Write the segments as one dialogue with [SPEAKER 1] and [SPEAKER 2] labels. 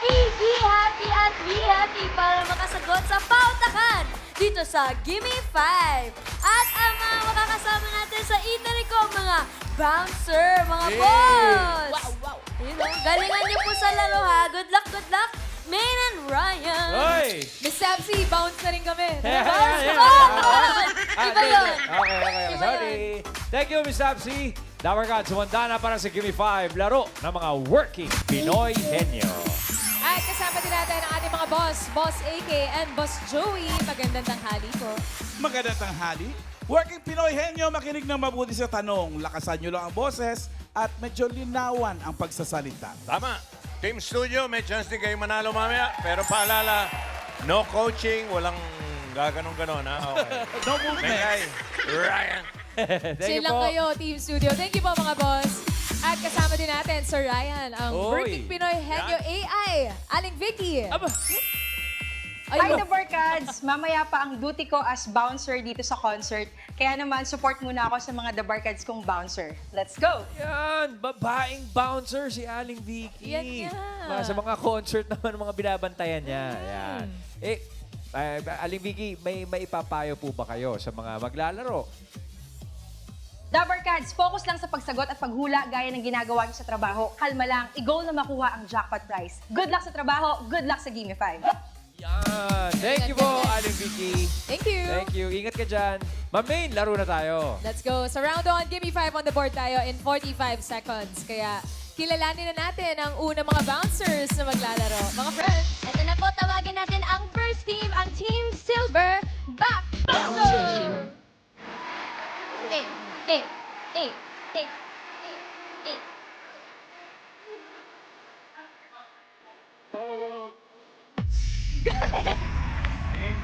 [SPEAKER 1] happy at be happy para makasagot sa pautakan dito sa Gimme 5. At ang mga makakasama natin sa eatery ko, mga bouncer, mga boss.
[SPEAKER 2] Wow.
[SPEAKER 1] Yun, galingan niyo po sa laro ha. Good luck, Main and Ryan.
[SPEAKER 3] Hoy!
[SPEAKER 2] Miss Sapsi, bounce na rin kami.
[SPEAKER 1] Bounce
[SPEAKER 3] yeah.
[SPEAKER 1] ko! Iba yun.
[SPEAKER 3] Okay.
[SPEAKER 1] Iba
[SPEAKER 3] Sorry. Thank you, Miss Sapsi. Dapper Gods, sumanda na para sa Gimme 5, laro ng mga working Pinoy henyo.
[SPEAKER 2] At kasama din natin ang ating mga boss, Boss AK and Boss Joey. Magandang tanghali po.
[SPEAKER 4] Magandang tanghali. Working Pinoy Henyo, makinig ng mabuti sa tanong. Lakasan nyo lang ang boses at medyo linawan ang pagsasalita.
[SPEAKER 5] Tama. Team Studio, may chance din kayo manalo mamaya. Pero paalala, no coaching, walang gaganong-ganon, ha? Okay.
[SPEAKER 4] No movement.
[SPEAKER 5] Mengay, Ryan.
[SPEAKER 3] Thank
[SPEAKER 2] Chill
[SPEAKER 3] you
[SPEAKER 2] lang
[SPEAKER 3] po.
[SPEAKER 2] kayo, Team Studio. Thank you po mga boss. At kasama din natin, Sir Ryan, ang
[SPEAKER 3] Oy.
[SPEAKER 2] Working Pinoy Henyo AI, Aling Vicky.
[SPEAKER 3] Aba.
[SPEAKER 6] Hi, The Barkads! Mamaya pa ang duty ko as bouncer dito sa concert. Kaya naman, support muna ako sa mga The Barkads kong bouncer. Let's go!
[SPEAKER 3] Yan, babaeng bouncer si Aling Vicky.
[SPEAKER 2] Yan nga.
[SPEAKER 3] Sa mga concert naman, mga binabantayan niya. Yan. Aling Vicky, may maipapayo po ba kayo sa mga maglalaro?
[SPEAKER 6] The Barkads, focus lang sa pagsagot at paghula gaya ng ginagawa niyo sa trabaho. Kalma lang, i-goal na makuha ang jackpot prize. Good luck sa trabaho, good luck sa Gimme 5.
[SPEAKER 3] Yan. Thank you po, Aling Vicky.
[SPEAKER 2] Thank you.
[SPEAKER 3] Thank you. Ingat ka dyan. Mamain, laro na tayo.
[SPEAKER 2] Let's go. Sa round 1, Gimme 5 on the board tayo in 45 seconds. Kaya kilalanin na natin ang unang mga bouncers na maglalaro. Mga friends.
[SPEAKER 1] Ito na po, tawagin natin ang first team, ang Team Silver Back Bouncer! Eh.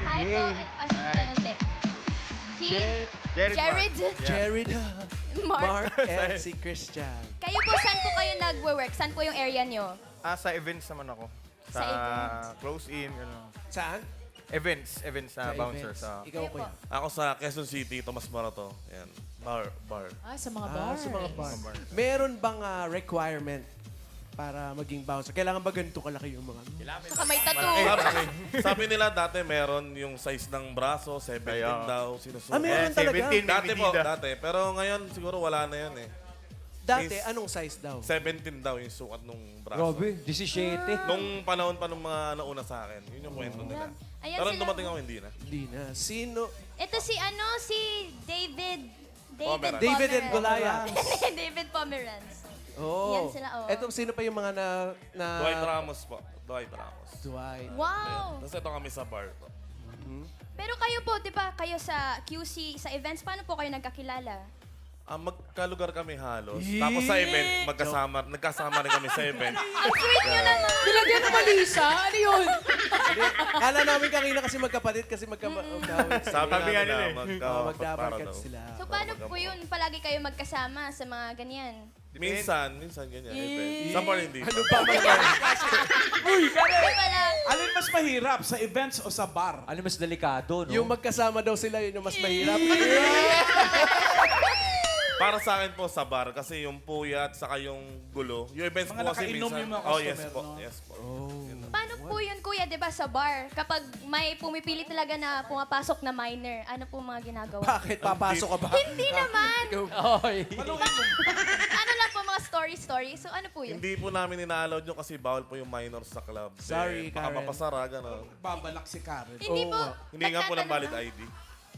[SPEAKER 1] Hi po. Si Jared.
[SPEAKER 7] Jared,
[SPEAKER 1] Mark.
[SPEAKER 7] Mark, and si Christian.
[SPEAKER 1] Kayo po, saan po kayo nagwo-work? Saan po yung area nyo?
[SPEAKER 5] Sa events naman ako.
[SPEAKER 1] Sa events.
[SPEAKER 5] Close-in, gano'n.
[SPEAKER 7] Saan?
[SPEAKER 5] Events na bouncer.
[SPEAKER 7] events.
[SPEAKER 5] Sa,
[SPEAKER 7] Ikaw,
[SPEAKER 1] Kayo po.
[SPEAKER 7] kuya.
[SPEAKER 5] ako sa Quezon City, Tomas Marato. Yan. Bar.
[SPEAKER 2] Sa mga bar.
[SPEAKER 7] Sa mga bar.
[SPEAKER 5] Mga bar.
[SPEAKER 7] Meron bang requirement para maging bouncer? Kailangan ba ganito kalaki yung mga...
[SPEAKER 1] Saka may tattoo.
[SPEAKER 5] Sabi, sabi nila dati meron yung size ng braso, 17 daw, sinusuot.
[SPEAKER 7] meron talaga?
[SPEAKER 5] Dati po, dati. Pero ngayon siguro wala na yun eh.
[SPEAKER 7] Dati,
[SPEAKER 5] Miss-
[SPEAKER 7] anong size daw?
[SPEAKER 5] 17 daw yung sukat nung braso.
[SPEAKER 3] Grabe, 17.
[SPEAKER 5] Nung panahon pa nung mga nauna sa akin, yun yung kwento nila.
[SPEAKER 1] Ayan
[SPEAKER 5] Pero
[SPEAKER 1] sila.
[SPEAKER 5] dumating ako, hindi na.
[SPEAKER 7] Hindi na. Sino?
[SPEAKER 1] Ito si David.
[SPEAKER 5] Pomeranz.
[SPEAKER 7] David and
[SPEAKER 1] Pomeranz.
[SPEAKER 7] Goliath.
[SPEAKER 1] David Pomeranz.
[SPEAKER 7] Oh.
[SPEAKER 1] Yan sila, oh.
[SPEAKER 7] Eto, sino pa yung mga na...
[SPEAKER 5] Dwight Ramos po. Dwight Ramos.
[SPEAKER 7] Dwight.
[SPEAKER 1] Wow!
[SPEAKER 5] Tapos ito kami sa bar.
[SPEAKER 1] Pero kayo po, di ba, kayo sa QC, sa events, paano po kayo nagkakilala?
[SPEAKER 5] Magkalugar kami halos. Tapos sa event, nagkasama rin kami sa event.
[SPEAKER 1] Ang sweet nyo naman!
[SPEAKER 2] Nilagyan ng malisa? Ano yun?
[SPEAKER 7] Kala namin kanina kasi magkapatid kasi magkawit.
[SPEAKER 5] Sabi nga nila eh.
[SPEAKER 7] Magdabarkad sila.
[SPEAKER 1] So, paano po yun? Palagi kayo magkasama sa mga ganyan?
[SPEAKER 5] Minsan ganyan. Event. Sa bar hindi.
[SPEAKER 7] Ano ba mga...
[SPEAKER 1] Di pala.
[SPEAKER 4] Alin mas mahirap, sa events o sa bar?
[SPEAKER 3] Ano mas delikado, no?
[SPEAKER 7] Yung magkasama daw sila, yun yung mas mahirap.
[SPEAKER 5] Para sa akin po sa bar kasi yung puyat saka yung gulo. Yung events
[SPEAKER 4] Mga
[SPEAKER 5] po kasi
[SPEAKER 4] nakainom
[SPEAKER 5] minsan.
[SPEAKER 4] yung mga
[SPEAKER 5] Oh, yes
[SPEAKER 4] customer,
[SPEAKER 5] po.
[SPEAKER 4] no?
[SPEAKER 5] Yes po.
[SPEAKER 1] Paano po yun, kuya, di ba, sa bar? Kapag may pumipili talaga na pumapasok na minor, ano po mga ginagawa?
[SPEAKER 7] Bakit? Papasok ka ba?
[SPEAKER 1] Hindi naman!
[SPEAKER 3] Oy.
[SPEAKER 1] Ano lang po, mga story. So, ano po yun?
[SPEAKER 5] Hindi po namin ina-allowed nyo kasi bawal po yung minors sa club.
[SPEAKER 7] Sorry,
[SPEAKER 5] Baka
[SPEAKER 7] Karen.
[SPEAKER 5] mapasara, gano'n.
[SPEAKER 4] Babalak si Karen.
[SPEAKER 1] Hindi po.
[SPEAKER 5] Hindi nga po ng valid
[SPEAKER 1] nagtatanong
[SPEAKER 5] ID.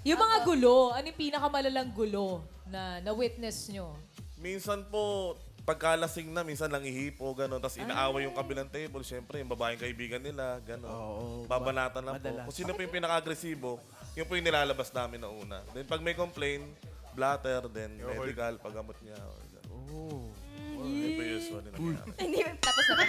[SPEAKER 2] Yung mga gulo, ano yung pinakamalalang gulo na na-witness nyo?
[SPEAKER 5] Minsan po, pagkalasing na, minsan lang ihipo, gano'n. Tapos inaaway yung kabilang table. Siyempre, yung babaeng kaibigan nila, gano'n.
[SPEAKER 7] Oo,
[SPEAKER 5] Babanatan lang
[SPEAKER 7] madalas.
[SPEAKER 5] po. Kung sino po yung pinaka-agresibo, yun po yung nilalabas namin na una. Then pag may complaint, blatter, then medical, paggamot niya. Yun po yung usual na nangyayari.
[SPEAKER 1] Hindi, tapos na po.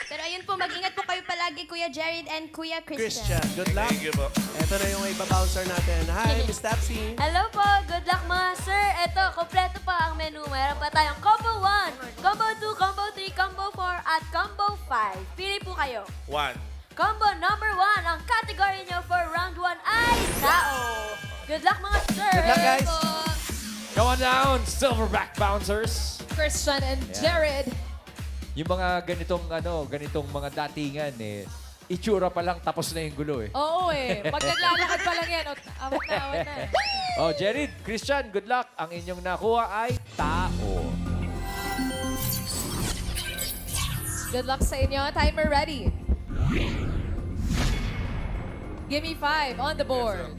[SPEAKER 1] Pero ayun po, mag-ingat po kayo palagi, Kuya Jared and Kuya
[SPEAKER 7] Christian, good luck.
[SPEAKER 5] Thank you po.
[SPEAKER 7] Eto na yung iba-bouncer natin. Hi, Miss Tapsy.
[SPEAKER 1] Hello po, good luck mga sir. Ito, kompleto pa ang menu. Meron pa tayong Combo 1, Combo 2, Combo 3, Combo 4, at Combo 5. Pili po kayo.
[SPEAKER 5] 1.
[SPEAKER 1] Combo number 1, ang category nyo for round 1 ay Sao. Good luck mga sir.
[SPEAKER 7] Good luck, guys.
[SPEAKER 1] Po.
[SPEAKER 3] Come on down, Silverback Bouncers.
[SPEAKER 2] Christian and Jared.
[SPEAKER 3] yung mga ganitong mga datingan itsura pa lang tapos na yung gulo eh.
[SPEAKER 2] Oo pag naglalakad pa lang yan, awat na.
[SPEAKER 3] Oh, Jared, Christian, good luck. Ang inyong nakuha ay tao.
[SPEAKER 2] Good luck sa inyo. Timer ready. Give me 5 on the board.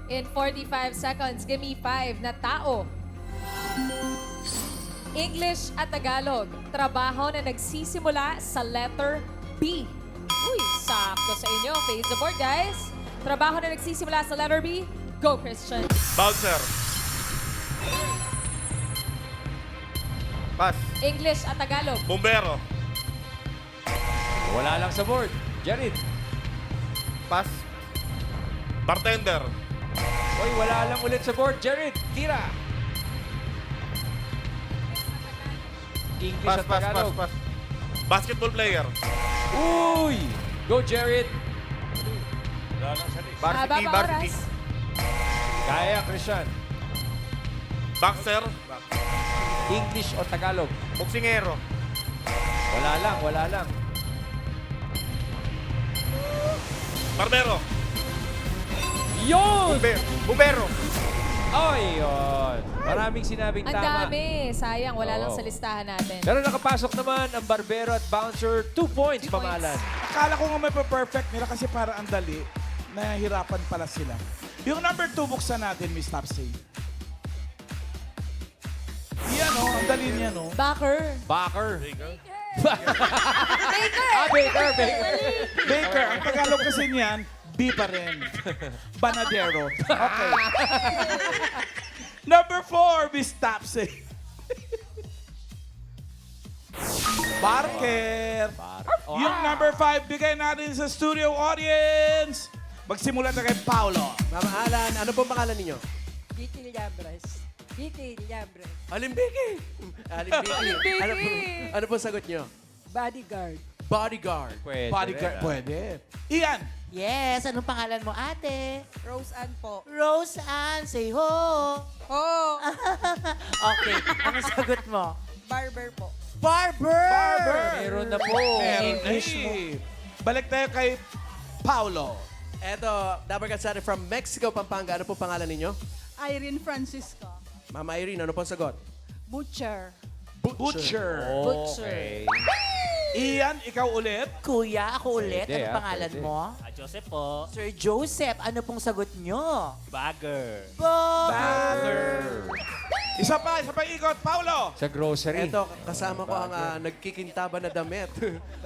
[SPEAKER 2] In 45 seconds, give me 5 na tao. English at Tagalog. Trabaho na nagsisimula sa letter B. Uy, sakto sa inyo. Fade the board, guys. Trabaho na nagsisimula sa letter B. Go, Christian.
[SPEAKER 5] Bouncer. Pass.
[SPEAKER 2] English at Tagalog.
[SPEAKER 5] Bumbero.
[SPEAKER 3] Wala lang sa board. Jared.
[SPEAKER 5] Pass. Bartender.
[SPEAKER 3] Uy, wala lang ulit sa board. Jared, tira. English
[SPEAKER 5] Pass,
[SPEAKER 3] at
[SPEAKER 5] pass, pass,
[SPEAKER 3] Tagalog.
[SPEAKER 5] pass. Basketball player.
[SPEAKER 3] Uy! Go, Jared.
[SPEAKER 2] Haba pa oras.
[SPEAKER 3] Kaya, Christian.
[SPEAKER 5] Boxer.
[SPEAKER 3] English o Tagalog.
[SPEAKER 5] Boksingero.
[SPEAKER 3] Wala lang.
[SPEAKER 5] Barbero.
[SPEAKER 3] Yun!
[SPEAKER 5] Bumbero.
[SPEAKER 3] Ay, yun. Maraming sinabing
[SPEAKER 2] Ang
[SPEAKER 3] tama.
[SPEAKER 2] dami. Sayang, wala lang
[SPEAKER 3] Oo.
[SPEAKER 2] sa listahan natin.
[SPEAKER 3] Pero nakapasok naman ang Barbero at Bouncer. 2 points,
[SPEAKER 2] 2 points.
[SPEAKER 3] pangalan.
[SPEAKER 4] Akala ko nga may perfect nila kasi para ang dali. Nahihirapan pala sila. Yung number 2, buksan natin, Miss Topsy. Yan o, ang dali niya no.
[SPEAKER 2] Backer.
[SPEAKER 3] Baker.
[SPEAKER 2] Baker!
[SPEAKER 3] Baker.
[SPEAKER 4] Baker, ang Tagalog kasi niyan, B pa rin. Banadero. Okay. Number 4, Miss Topsy. Barker. Yung number 5, bigay natin sa studio audience. Magsimula na kay Paolo.
[SPEAKER 7] Mama Alan, ano pong pangalan ninyo?
[SPEAKER 8] Vicky Llambres. Vicky Llambres.
[SPEAKER 7] Alimbiki. Alimbiki.
[SPEAKER 2] Alimbiki.
[SPEAKER 7] Ano pong sagot nyo?
[SPEAKER 8] Bodyguard.
[SPEAKER 7] Bodyguard.
[SPEAKER 3] Pwede
[SPEAKER 4] Bodyguard.
[SPEAKER 3] rin, ah.
[SPEAKER 4] Pwede. Ian.
[SPEAKER 9] Yes, anong pangalan mo, ate?
[SPEAKER 8] Rose Ann po.
[SPEAKER 9] Rose Ann, say ho!
[SPEAKER 8] Oh,
[SPEAKER 9] Okay, anong sagot mo?
[SPEAKER 8] barber po.
[SPEAKER 9] Barber!
[SPEAKER 3] Meron na po.
[SPEAKER 4] English mo. Balik tayo kay Paolo.
[SPEAKER 7] Eto, Dabber Katsari from Mexico, Pampanga. Ano pong pangalan ninyo?
[SPEAKER 8] Irene Francisco.
[SPEAKER 7] Mama Irene, ano pong sagot?
[SPEAKER 8] Butcher.
[SPEAKER 4] Butcher.
[SPEAKER 3] Okay.
[SPEAKER 4] Ian, ikaw ulit.
[SPEAKER 9] Kuya, ako ulit.
[SPEAKER 3] Pwede,
[SPEAKER 9] Anong pangalan
[SPEAKER 3] pwede.
[SPEAKER 9] mo?
[SPEAKER 10] Joseph po.
[SPEAKER 9] Sir Joseph, ano pong sagot nyo?
[SPEAKER 10] Bagger.
[SPEAKER 4] Isa pa ikot. Paulo.
[SPEAKER 3] Sa grocery.
[SPEAKER 7] Eto, kasama ko ang nagkikintaba na damit.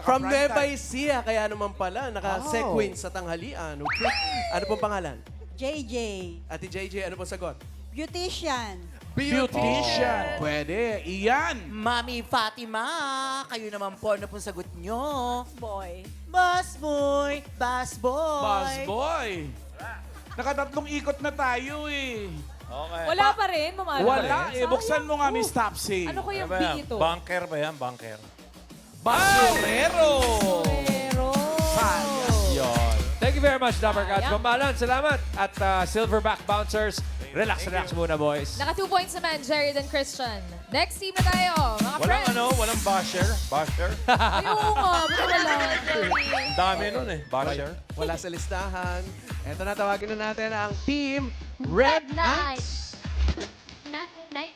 [SPEAKER 7] From Nueva Ecija, kaya naman pala, naka-sequin sa tanghalian. Okay. Ano pong pangalan?
[SPEAKER 8] JJ.
[SPEAKER 7] Ate JJ, ano pong sagot?
[SPEAKER 8] Beautician.
[SPEAKER 4] Beautician. Pwede. Ian.
[SPEAKER 9] Mami Fatima, kayo naman po, ano pong sagot nyo?
[SPEAKER 8] Boy.
[SPEAKER 9] Boss boy! Boss boy!
[SPEAKER 4] Boss boy. Nakatatlong ikot na tayo eh.
[SPEAKER 5] Okay.
[SPEAKER 2] Wala pa rin, mamalo.
[SPEAKER 4] Wala eh. Buksan mo nga, Miss Topsy.
[SPEAKER 2] Ano ko yung B ito?
[SPEAKER 5] Bunker ba yan? Bunker.
[SPEAKER 4] Basurero.
[SPEAKER 2] Pero...
[SPEAKER 3] Yun. Thank you very much, Dapper Cats.
[SPEAKER 2] Sayang.
[SPEAKER 3] Pambalan, salamat. At Silverback Bouncers, relax muna, boys.
[SPEAKER 2] Naka 2 points naman, Jared and Christian. Next team na tayo, mga friends.
[SPEAKER 5] Walang basher. Basher.
[SPEAKER 2] Ay, oo nga, ba't wala?
[SPEAKER 5] Ang dami nun eh. Basher.
[SPEAKER 7] Wala sa listahan. Eto na, tawagin na natin ang Team Red Knights.
[SPEAKER 1] Night.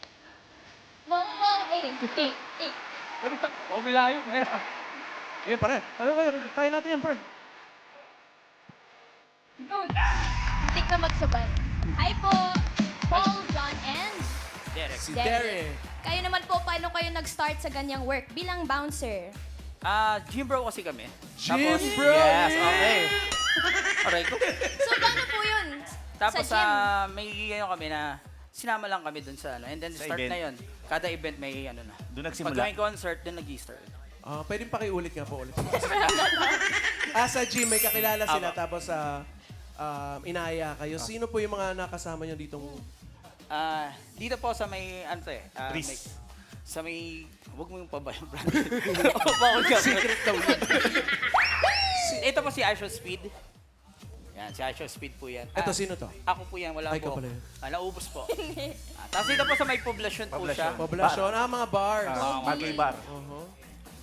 [SPEAKER 7] Huwag nilayo. Yan, pare. Kaya natin yan, pare.
[SPEAKER 1] Hindi ka magsabay. Hi po, Paul, John, and
[SPEAKER 7] Si Derek.
[SPEAKER 1] kayo naman po, paano kayo nag-start sa ganyang work bilang bouncer?
[SPEAKER 10] Gym bro kasi kami.
[SPEAKER 4] Gym bro.
[SPEAKER 10] Yes, okay. Aray ko.
[SPEAKER 1] So, paano po yun?
[SPEAKER 10] Tapos
[SPEAKER 1] sa gym?
[SPEAKER 10] may ano kami na sinama lang kami dun sa ano. And then start
[SPEAKER 5] event.
[SPEAKER 10] na yun. Kada event may ano na.
[SPEAKER 5] Doon
[SPEAKER 10] Pag may concert, dun nag-start.
[SPEAKER 7] Pwedeng pakiulit nga po ulit. Sa gym, may kakilala sila. Tapos inaya kayo. Sino po yung mga nakasama nyo ditong...
[SPEAKER 10] Dito po sa may, ano to eh.
[SPEAKER 5] Chris.
[SPEAKER 10] Sa may, huwag mo yung pabayang brand. Bawal ka. Secret daw yun. Ito po si Aisha Speed. Yan, si Aisha Speed po yan.
[SPEAKER 7] Eto, sino to?
[SPEAKER 10] Ako po yan, wala
[SPEAKER 7] Ay, ikaw
[SPEAKER 10] po.
[SPEAKER 7] pala yun.
[SPEAKER 10] Naubos po. Tapos dito po sa may poblasyon po siya.
[SPEAKER 7] Poblasyon. Mga bars.
[SPEAKER 5] Bagay bar.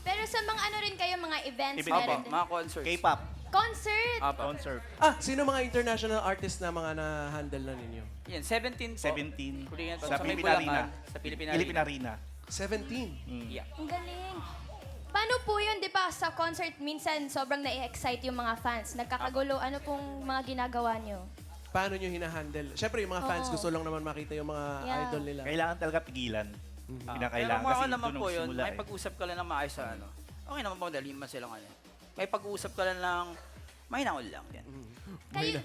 [SPEAKER 1] Pero sa mga ano rin kayo, mga events,
[SPEAKER 10] Opo,
[SPEAKER 1] meron din.
[SPEAKER 10] mga concerts.
[SPEAKER 5] K-pop.
[SPEAKER 1] Concert!
[SPEAKER 10] Concert.
[SPEAKER 7] Sino mga international artist na mga na-handle na ninyo?
[SPEAKER 10] Yan, 17 po.
[SPEAKER 5] 17.
[SPEAKER 10] Kulingan po.
[SPEAKER 5] Sa
[SPEAKER 10] may
[SPEAKER 5] Philippine
[SPEAKER 10] Bulacan,
[SPEAKER 5] Arena.
[SPEAKER 10] Sa Philippine
[SPEAKER 5] Philippine
[SPEAKER 10] Arena.
[SPEAKER 5] Arena.
[SPEAKER 7] 17.
[SPEAKER 10] Yeah.
[SPEAKER 1] Ang galing. Paano po yun, di ba, sa concert, minsan sobrang na-excite yung mga fans. Nagkakagulo, ano pong mga ginagawa nyo?
[SPEAKER 7] Paano nyo hinahandle? Siyempre, yung mga fans
[SPEAKER 1] Oo.
[SPEAKER 7] gusto lang naman makita yung mga
[SPEAKER 1] Yeah.
[SPEAKER 7] idol nila.
[SPEAKER 5] Kailangan talaga pigilan.
[SPEAKER 10] Pero
[SPEAKER 5] Pinakailangan
[SPEAKER 10] kung
[SPEAKER 5] kasi
[SPEAKER 10] ako naman
[SPEAKER 5] doon
[SPEAKER 10] po yun,
[SPEAKER 5] nagsimula
[SPEAKER 10] may
[SPEAKER 5] eh.
[SPEAKER 10] pag-usap ka lang ng maayos sa ano. Okay naman po, dahil man silang ano. May pag-usap ka lang ng mahinaon lang. Yan.
[SPEAKER 1] Kayo,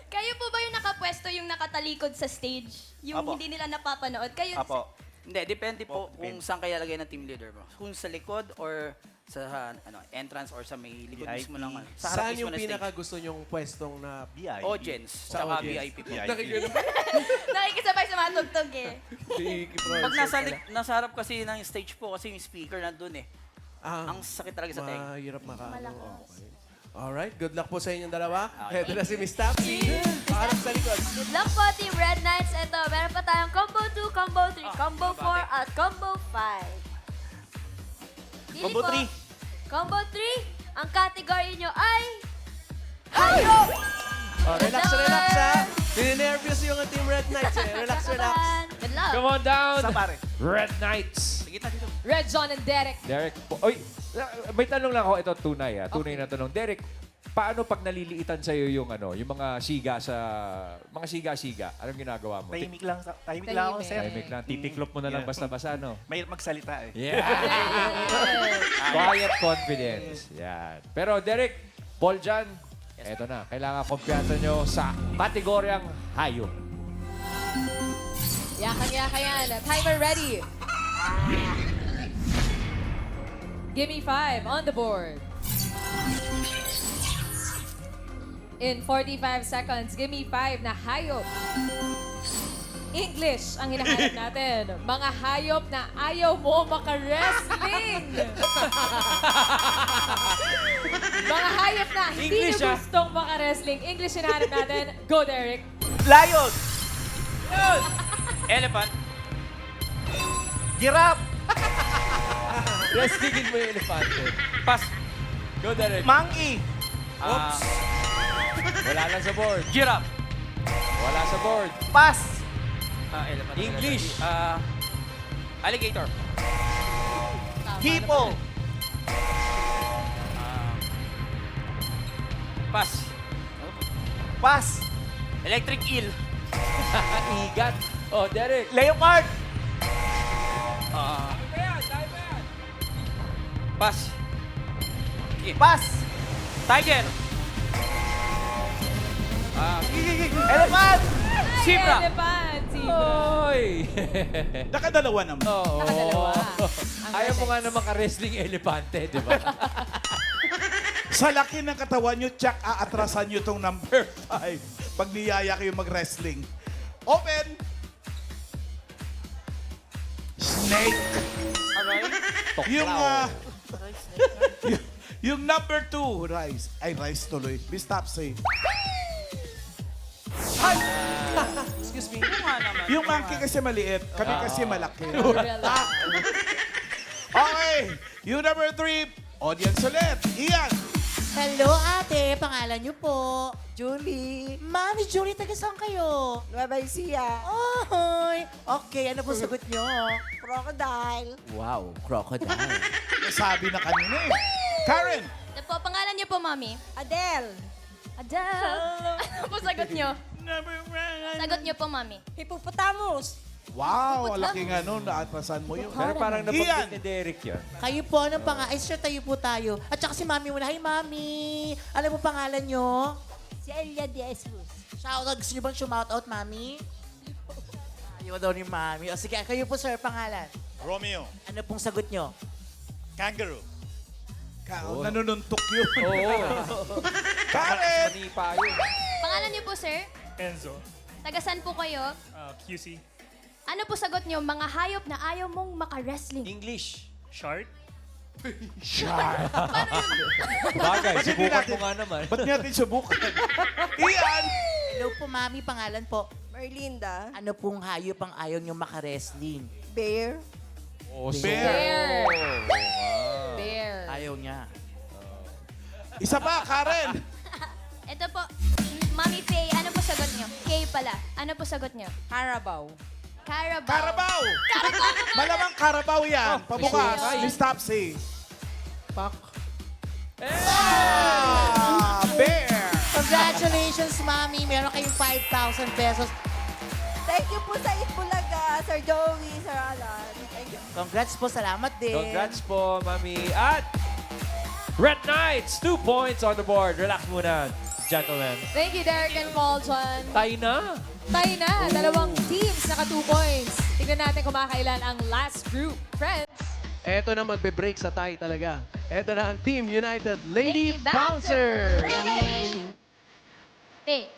[SPEAKER 1] kayo po ba yung nakapwesto yung nakatalikod sa stage? Yung
[SPEAKER 5] Apo.
[SPEAKER 1] hindi nila napapanood? Kayo,
[SPEAKER 5] Apo.
[SPEAKER 10] Hindi, depende po
[SPEAKER 5] Depende.
[SPEAKER 10] kung saan kaya lagay ng team leader mo. Kung sa likod or sa entrance or sa may likod
[SPEAKER 5] VIP.
[SPEAKER 10] mismo ng ano. Sa harap
[SPEAKER 7] Saan
[SPEAKER 10] mismo
[SPEAKER 7] yung
[SPEAKER 10] ng
[SPEAKER 7] pinaka
[SPEAKER 10] stage.
[SPEAKER 7] gusto nyong pwestong na
[SPEAKER 5] VIP.
[SPEAKER 10] Audience.
[SPEAKER 7] Sa
[SPEAKER 10] Tsaka
[SPEAKER 7] audience.
[SPEAKER 10] VIP po.
[SPEAKER 5] VIP.
[SPEAKER 1] nakikisabay sa mga tugtog eh.
[SPEAKER 10] Pag nasa harap kasi ng stage po, kasi yung speaker nandun eh. Ang sakit talaga sa tenga.
[SPEAKER 7] Mahirap makaano.
[SPEAKER 1] Malakas.
[SPEAKER 7] Okay. Alright, good luck po sa inyong dalawa. Heto na si Miss Tapsy. Paharap sa likod.
[SPEAKER 1] Good luck po, Team Red Knights. Ito, meron pa tayong Combo 2, Combo 3, Combo 4, at Combo 5. Pili
[SPEAKER 5] Combo
[SPEAKER 1] po.
[SPEAKER 5] 3.
[SPEAKER 1] Combo 3, ang category nyo ay... Hayop!
[SPEAKER 7] Relax, relax ha. Ninervyos yung Team Red Knights eh. Relax, relax.
[SPEAKER 1] Good luck.
[SPEAKER 3] Come on down,
[SPEAKER 5] Sa pare.
[SPEAKER 3] Red Knights.
[SPEAKER 10] Sige, dito.
[SPEAKER 2] Red John and Derek.
[SPEAKER 3] Derek, oy, may tanong lang ako. Ito, tunay Tunay na tanong. Derek, paano pag naliliitan sa'yo yung ano, yung mga siga sa... Mga siga-siga? Anong ginagawa mo?
[SPEAKER 5] Tahimik lang. Tahimik lang ako, sir.
[SPEAKER 3] Tahimik lang. Tipiklop mo na lang
[SPEAKER 5] Yeah.
[SPEAKER 3] basta-basa, no?
[SPEAKER 5] May magsalita eh.
[SPEAKER 3] Yeah! Quiet confidence. Yan. Pero Derek, Paul Jan, eto na. Kailangan kumpiyansa nyo sa kategoryang hayop.
[SPEAKER 2] Yakang-yaka yan. Timer ready. Give me 5 on the board. In 45 seconds, give me 5 na hayop. English ang hinahanap natin. Mga hayop na ayaw mo maka-wrestling. Mga hayop na hindi
[SPEAKER 3] English,
[SPEAKER 2] nyo gustong maka-wrestling. English hinahanap natin. Go, Derek.
[SPEAKER 5] Lion!
[SPEAKER 10] Elephant.
[SPEAKER 5] Giraffe!
[SPEAKER 3] Wrestlingin mo yung elefante.
[SPEAKER 10] Pass.
[SPEAKER 3] Go, Derek.
[SPEAKER 5] Monkey!
[SPEAKER 10] Oops.
[SPEAKER 3] Wala lang sa board.
[SPEAKER 10] Giraffe.
[SPEAKER 3] Wala sa board.
[SPEAKER 5] Pass!
[SPEAKER 10] Elephant.
[SPEAKER 3] English.
[SPEAKER 10] Alligator.
[SPEAKER 5] Hippo!
[SPEAKER 10] Pass.
[SPEAKER 5] Pass!
[SPEAKER 10] Electric eel.
[SPEAKER 3] Igat. Oh, Derek.
[SPEAKER 5] Leopard!
[SPEAKER 10] Pass. Sige.
[SPEAKER 5] Pass!
[SPEAKER 10] Tiger.
[SPEAKER 5] Elephant!
[SPEAKER 10] Zebra.
[SPEAKER 2] Elephant. Zebra.
[SPEAKER 3] Oy!
[SPEAKER 4] Nakadalawa naman.
[SPEAKER 3] Oo.
[SPEAKER 2] Nakadalawa.
[SPEAKER 3] Ayaw mo nga naman ka-wrestling elefante, di ba?
[SPEAKER 4] Sa laki ng katawan nyo, tsak, aatrasan nyo tong number 5 pag niyaya kayo mag-wrestling. Open! Snake. Yung, yung number 2, rice. Ay, rice tuloy. Miss Tapsy. Ay!
[SPEAKER 7] Excuse me.
[SPEAKER 4] Yung monkey kasi maliit, kami kasi malaki.
[SPEAKER 2] Relax.
[SPEAKER 4] Okay, yung number 3, audience ulit. Ian.
[SPEAKER 9] Hello, ate. Pangalan niyo po? Julie. Mami, Julie, taga saan kayo? Nueva Ecija. Oy. Okay, ano po sagot niyo? Crocodile. Wow, crocodile.
[SPEAKER 4] Sabi na kanina eh. Karen.
[SPEAKER 1] Ito po, pangalan niyo po, Mami?
[SPEAKER 8] Adele.
[SPEAKER 1] Adele. Ano po sagot niyo? Sagot niyo po, Mami.
[SPEAKER 8] Hippopotamus.
[SPEAKER 4] Wow, ang laki nga nun. Naatrasan mo yun.
[SPEAKER 3] Pero parang
[SPEAKER 4] Ian.
[SPEAKER 3] nabanggit ni Derek yun.
[SPEAKER 9] Kayo po, anong pangalan? Ay, sure, tayo po tayo. At saka si Mami muna. Hi, Mami. Alam mo pangalan niyo?
[SPEAKER 8] Si Elia de Jesus.
[SPEAKER 9] Shoutout. Gusto niyo bang shoutout, Mami? Ayaw daw ni Mami. O sige, kayo po, sir, pangalan.
[SPEAKER 5] Romeo.
[SPEAKER 9] Ano pong sagot niyo?
[SPEAKER 5] Kangaroo.
[SPEAKER 4] Nanununtok yun.
[SPEAKER 3] Oo.
[SPEAKER 4] Karen.
[SPEAKER 3] Manipa yun.
[SPEAKER 1] Pangalan niyo po, sir?
[SPEAKER 11] Enzo,
[SPEAKER 1] Taga saan po kayo?
[SPEAKER 3] Bagay,
[SPEAKER 4] Ba't hindi
[SPEAKER 3] subukan
[SPEAKER 4] natin-
[SPEAKER 3] mo nga naman.
[SPEAKER 4] Ba't natin subukan? Ian!
[SPEAKER 9] Hello po, Mami. Pangalan po.
[SPEAKER 8] Merlinda.
[SPEAKER 9] Ano pong hayop ang ayaw niyong maka-wrestling?
[SPEAKER 8] Bear.
[SPEAKER 3] Oh,
[SPEAKER 4] Bear.
[SPEAKER 2] Bear.
[SPEAKER 9] Ayaw niya.
[SPEAKER 4] Isa pa, Karen!
[SPEAKER 1] Ito po, Mami Faye, ano po sagot nyo? Kay pala. Ano po sagot nyo?
[SPEAKER 2] Carabao.
[SPEAKER 1] Carabao.
[SPEAKER 4] Carabao! Malamang Carabao yan. Pabukas,
[SPEAKER 3] Ay.
[SPEAKER 4] Miss Topsy.
[SPEAKER 7] Pak.
[SPEAKER 4] Bear!
[SPEAKER 9] Congratulations, Mami. Meron kayong 5,000 pesos.
[SPEAKER 8] Thank you po sa Itbulaga, Sir Joey, Sir Alan. Thank you.
[SPEAKER 9] Congrats po. Salamat din.
[SPEAKER 3] Congrats po, Mami. At Red Knights, 2 points on the board. Relax muna, gentlemen.
[SPEAKER 2] Thank you, Derek and Paul John.
[SPEAKER 3] Tayo na.
[SPEAKER 2] Tayo na. Dalawang teams, naka 2 points. Tignan natin kung makakailan ang last group. Friends.
[SPEAKER 7] Eto na magbe-break sa tie talaga. Eto na ang Team United Lady Bouncer.
[SPEAKER 1] Faye.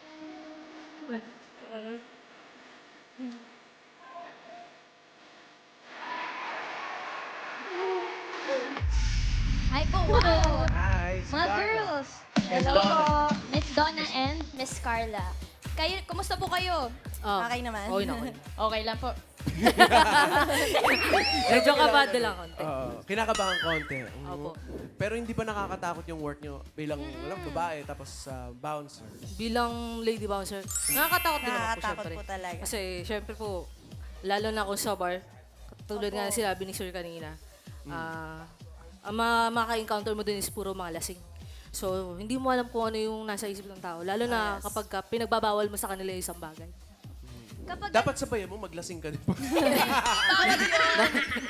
[SPEAKER 11] Hi po, mga,
[SPEAKER 7] Hi,
[SPEAKER 11] mga girls. Hello po. Miss Donna and Miss Carla.
[SPEAKER 1] Kayo, kumusta po kayo?
[SPEAKER 8] Okay naman.
[SPEAKER 2] Okay na, okay.
[SPEAKER 1] Okay lang po.
[SPEAKER 2] Medyo kabado lang konti.
[SPEAKER 7] Kinakabahan konti.
[SPEAKER 2] Opo.
[SPEAKER 7] Pero hindi ba nakakatakot yung work nyo bilang alam, babae tapos bouncer?
[SPEAKER 2] Bilang lady bouncer, nakakatakot din naman po
[SPEAKER 8] Nakakatakot
[SPEAKER 2] syempre.
[SPEAKER 8] po talaga.
[SPEAKER 2] Kasi syempre po, lalo na ako sa bar, tulad nga sinabi ni Sir kanina, ang maka-encounter mo din is puro mga lasing. So, hindi mo alam kung ano yung nasa isip ng tao. Lalo na kapag pinagbabawal mo sa kanila yung isang bagay.
[SPEAKER 1] Kapag,
[SPEAKER 7] Dapat sabayan mo, maglasing ka din.
[SPEAKER 1] bawal yun.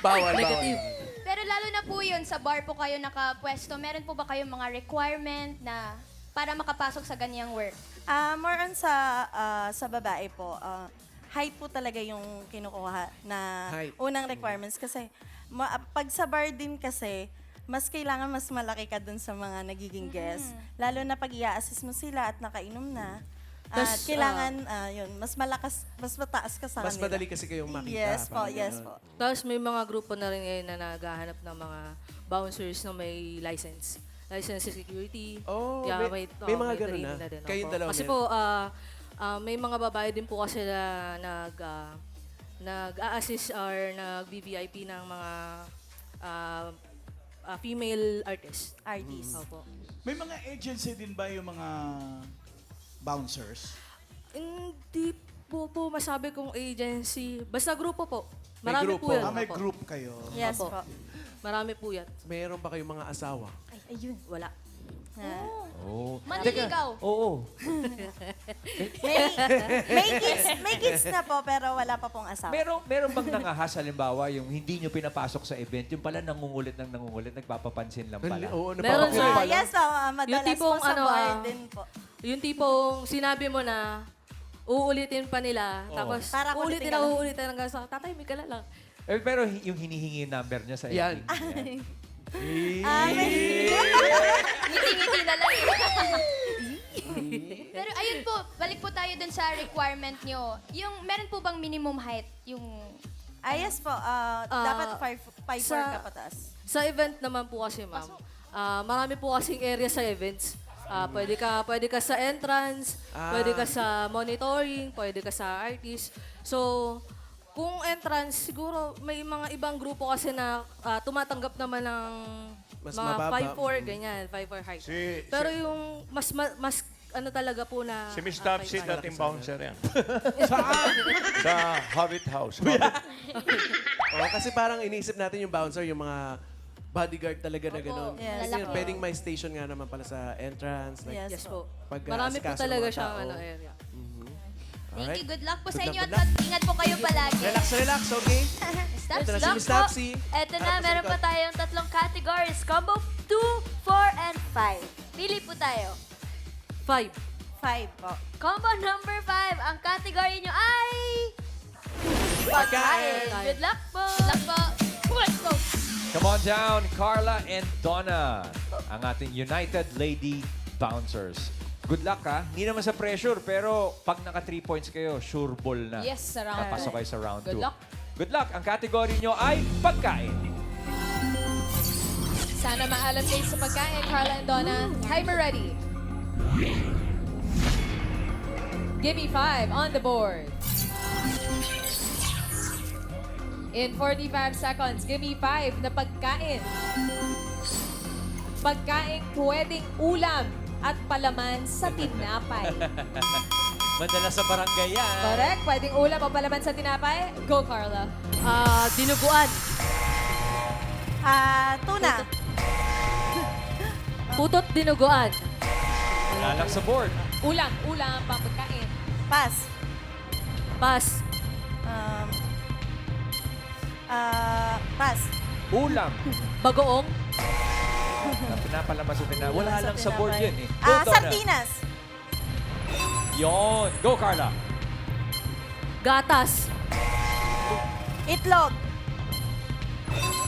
[SPEAKER 7] bawal,
[SPEAKER 2] Negative.
[SPEAKER 1] Pero lalo na po yun, sa bar po kayo nakapwesto, meron po ba kayong mga requirement na para makapasok sa ganyang work?
[SPEAKER 8] More on sa babae po. Height po talaga yung kinukuha na
[SPEAKER 7] Height.
[SPEAKER 8] unang requirements. Kasi pag sa bar din kasi, mas kailangan mas malaki ka dun sa mga nagiging guests. Lalo na pag i-assist mo sila at nakainom na. At
[SPEAKER 2] Tas,
[SPEAKER 8] kailangan, yun, mas malakas, mas mataas ka sa
[SPEAKER 7] Mas
[SPEAKER 8] kanila.
[SPEAKER 7] madali kasi kayong makita.
[SPEAKER 8] Yes po,
[SPEAKER 7] parang
[SPEAKER 8] yes
[SPEAKER 7] ganon.
[SPEAKER 8] po.
[SPEAKER 2] Tapos may mga grupo na rin ngayon na naghahanap ng mga bouncers na may license. License sa security.
[SPEAKER 7] Oh,
[SPEAKER 2] Kaya
[SPEAKER 7] may
[SPEAKER 2] oo,
[SPEAKER 7] mga ganun
[SPEAKER 2] training
[SPEAKER 7] na.
[SPEAKER 2] din.
[SPEAKER 7] Kayong
[SPEAKER 2] Opo.
[SPEAKER 7] dalawa
[SPEAKER 2] Kasi
[SPEAKER 7] meron.
[SPEAKER 2] po, may mga babae din po kasi na nag-a-assist or nag-VVIP ng mga female artists.
[SPEAKER 8] Artist.
[SPEAKER 2] Opo.
[SPEAKER 4] May mga agency din ba yung mga bouncers?
[SPEAKER 2] Hindi po masabi kong agency. Basta grupo po.
[SPEAKER 7] May
[SPEAKER 2] Marami
[SPEAKER 7] grupo.
[SPEAKER 2] po yan.
[SPEAKER 4] May
[SPEAKER 2] Opo.
[SPEAKER 4] group kayo.
[SPEAKER 8] Yes
[SPEAKER 2] Opo.
[SPEAKER 8] po.
[SPEAKER 2] Marami po yan.
[SPEAKER 7] Meron ba kayong mga asawa?
[SPEAKER 8] Ay, ayun.
[SPEAKER 2] Wala.
[SPEAKER 3] Oh.
[SPEAKER 1] Manliligaw.
[SPEAKER 3] Oo.
[SPEAKER 8] May kids na po, pero wala pa pong asawa.
[SPEAKER 3] Meron bang nangahas, halimbawa, yung hindi nyo pinapasok sa event, yung pala nangungulit, nagpapapansin lang pala?
[SPEAKER 7] Oo,
[SPEAKER 2] Meron, sir.
[SPEAKER 8] Yes, madalas
[SPEAKER 2] Yung tipong
[SPEAKER 8] po sa
[SPEAKER 2] ano,
[SPEAKER 8] bar din po.
[SPEAKER 2] Yung tipong sinabi mo na uulitin pa nila, tapos
[SPEAKER 8] Para
[SPEAKER 2] uulitin
[SPEAKER 8] kulitin ka
[SPEAKER 2] na
[SPEAKER 8] lang.
[SPEAKER 2] uulitin hanggang sa tatay, may ka na lang.
[SPEAKER 3] Pero yung hinihingi number niya sa
[SPEAKER 7] Yan.
[SPEAKER 3] ending.
[SPEAKER 1] Ngiti-ngiti na lang. Pero ayun po, balik po tayo dun sa requirement nyo. Yung, meron po bang minimum height? Yung,
[SPEAKER 8] Yes po, dapat 5'4"
[SPEAKER 2] sa-
[SPEAKER 8] ka pataas.
[SPEAKER 2] Sa event naman po kasi, ma'am, marami po kasing area sa events. Pwede ka sa entrance, pwede ka sa monitoring, pwede ka sa artist. So, kung entrance, siguro may mga ibang grupo kasi na tumatanggap naman ng
[SPEAKER 7] Mas
[SPEAKER 2] mga
[SPEAKER 7] mababa.
[SPEAKER 2] 5'4", ganyan, 5'4" height. Pero yung mas ano talaga po na...
[SPEAKER 12] Si Miss
[SPEAKER 2] 5'5".
[SPEAKER 12] Topsy, dating bouncer yan.
[SPEAKER 4] Saan?
[SPEAKER 12] Sa Hobbit House.
[SPEAKER 7] Kasi parang iniisip natin yung bouncer, yung mga bodyguard talaga na gano'n.
[SPEAKER 8] Yes.
[SPEAKER 7] Kasi yun, pwedeng may station nga naman pala sa entrance. Like,
[SPEAKER 8] Yes.
[SPEAKER 2] Yes po.
[SPEAKER 7] Pag,
[SPEAKER 2] Marami po
[SPEAKER 7] asikaso ng
[SPEAKER 2] talaga
[SPEAKER 7] mga
[SPEAKER 2] siyang
[SPEAKER 7] tao.
[SPEAKER 2] ano, area.
[SPEAKER 1] thank you, good luck po sa
[SPEAKER 7] Good
[SPEAKER 1] inyo
[SPEAKER 7] luck,
[SPEAKER 1] at
[SPEAKER 7] good
[SPEAKER 1] ingat po kayo palagi.
[SPEAKER 7] Relax, relax, okay?
[SPEAKER 1] Stop,
[SPEAKER 7] Ito na si
[SPEAKER 1] stop
[SPEAKER 7] Miss
[SPEAKER 1] po.
[SPEAKER 7] Topsy.
[SPEAKER 1] Eto na,
[SPEAKER 7] Harap sa
[SPEAKER 1] meron pa
[SPEAKER 7] likod.
[SPEAKER 1] tayong tatlong categories. Combo 2, 4, and 5. Pili po tayo.
[SPEAKER 2] 5.
[SPEAKER 8] 5 po.
[SPEAKER 1] Combo number 5. Ang category nyo ay...
[SPEAKER 7] Pagkain.
[SPEAKER 1] Good luck po. Good luck po. Let's go.
[SPEAKER 3] Come on down, Carla and Donna, ang ating United Lady Bouncers. Good luck ha. Hindi naman sa pressure, pero pag naka 3 points kayo, sure ball na.
[SPEAKER 2] Yes, sa round
[SPEAKER 3] Papasok
[SPEAKER 2] two.
[SPEAKER 3] kayo sa round 2.
[SPEAKER 2] Good luck.
[SPEAKER 3] Good luck. Ang category nyo ay pagkain.
[SPEAKER 13] Sana maalam kayo sa pagkain, Carla and Donna. Timer ready. Give me 5 on the board. In 45 seconds, give me 5 na pagkain. Pagkain pwedeng ulam at palaman sa tinapay.
[SPEAKER 3] Madalas sa barangay yan.
[SPEAKER 13] Correct? Pwedeng ulam o palaman sa tinapay? Go, Carla.
[SPEAKER 2] Dinuguan.
[SPEAKER 8] Tuna.
[SPEAKER 2] Putot dinuguan.
[SPEAKER 3] Wala lang sa board.
[SPEAKER 13] Ulam pang pagkain.
[SPEAKER 8] Pass.
[SPEAKER 2] Pass.
[SPEAKER 8] Pass.
[SPEAKER 3] Ulam.
[SPEAKER 2] Bagoong.
[SPEAKER 3] Na pinapalaman sa tinapay. Wala lang sa board yan eh. Go, Donna.
[SPEAKER 8] Sardinas.
[SPEAKER 3] Yon. Go, Carla.
[SPEAKER 2] Gatas.
[SPEAKER 8] Itlog.